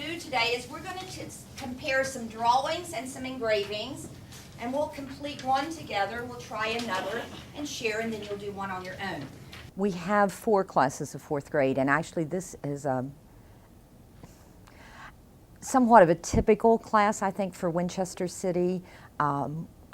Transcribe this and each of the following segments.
do today is we're going to compare some drawings and some engravings, and we'll complete one together, we'll try another and share, and then you'll do one on your own. We have 4 classes of 4th grade, and actually this is somewhat of a typical class, I think, for Winchester City.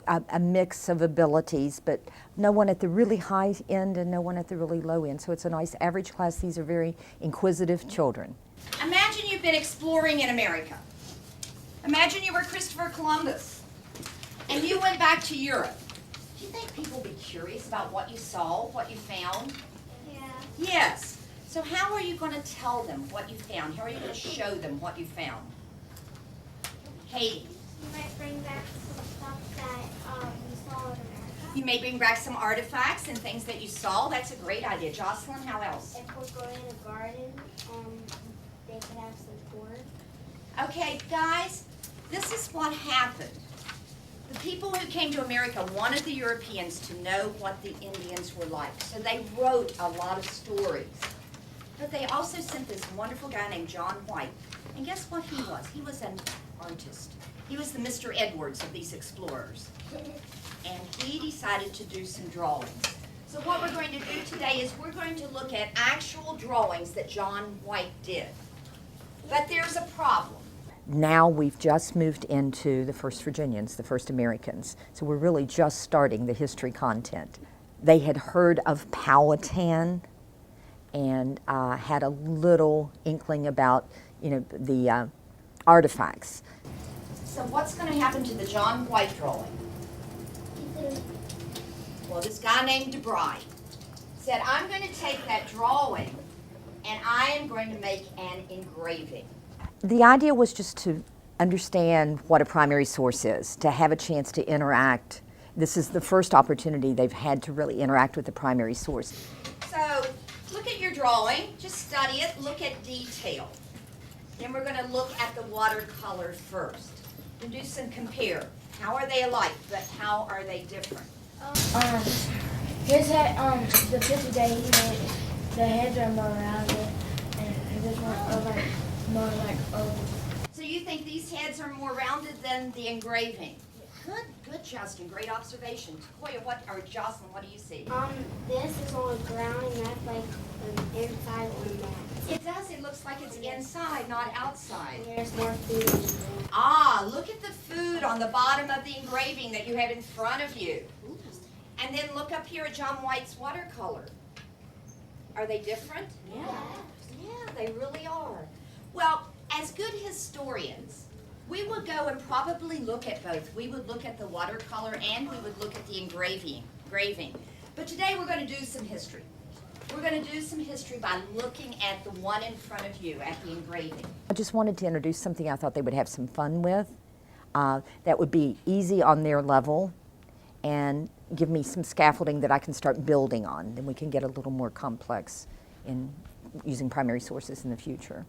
A mix of abilities, but no one at the really high end and no one at the really low end. So it's a nice average class. These are very inquisitive children. Imagine you've been exploring in America. Imagine you were Christopher Columbus and you went back to Europe. Do you think people will be curious about what you saw, what you found? Yeah. Yes. So how are you going to tell them what you found? How are you going to show them what you found? Katie. You might bring back some stuff that we saw in America. You may bring back some artifacts and things that you saw. That's a great idea. Jocelyn, how else? If we're going in a garden, they could have some corn. Okay, guys, this is what happened. The people who came to America wanted the Europeans to know what the Indians were like. So they wrote a lot of stories. But they also sent this wonderful guy named John White. And guess what he was? He was an artist. He was the Mr. Edwards of these explorers. And he decided to do some drawings. So what we're going to do today is we're going to look at actual drawings that John White did. But there's a problem. Now we've just moved into the first Virginians, the first Americans. So we're really just starting the history content. They had heard of Powhatan and had a little inkling about, the artifacts. So what's going to happen to the John White drawing? Well, this guy named DeBry said, I'm going to take that drawing and I am going to make an engraving. The idea was just to understand what a primary source is, to have a chance to interact. This is the first opportunity they've had to really interact with the primary source. So look at your drawing, just study it, look at detail. Then we're going to look at the watercolor first and do some compare. How are they alike, but how are they different? His head, the picture that he made, the heads are more rounded, and this one are like more like oval. So you think these heads are more rounded than the engraving? Good, Justin. Great observation. Koya, Jocelyn, what do you see? This is on the ground, and that's like an inside on the mat. It does. It looks like it's inside, not outside. There's more food. Ah, look at the food on the bottom of the engraving that you have in front of you. And then look up here at John White's watercolor. Are they different? Yeah. Yeah, they really are. Well, as good historians, we would go and probably look at both. We would look at the watercolor and we would look at the engraving. But today we're going to do some history. We're going to do some history by looking at the one in front of you, at the engraving. I just wanted to introduce something I thought they would have some fun with, that would be easy on their level and give me some scaffolding that I can start building on. Then we can get a little more complex in using primary sources in the future.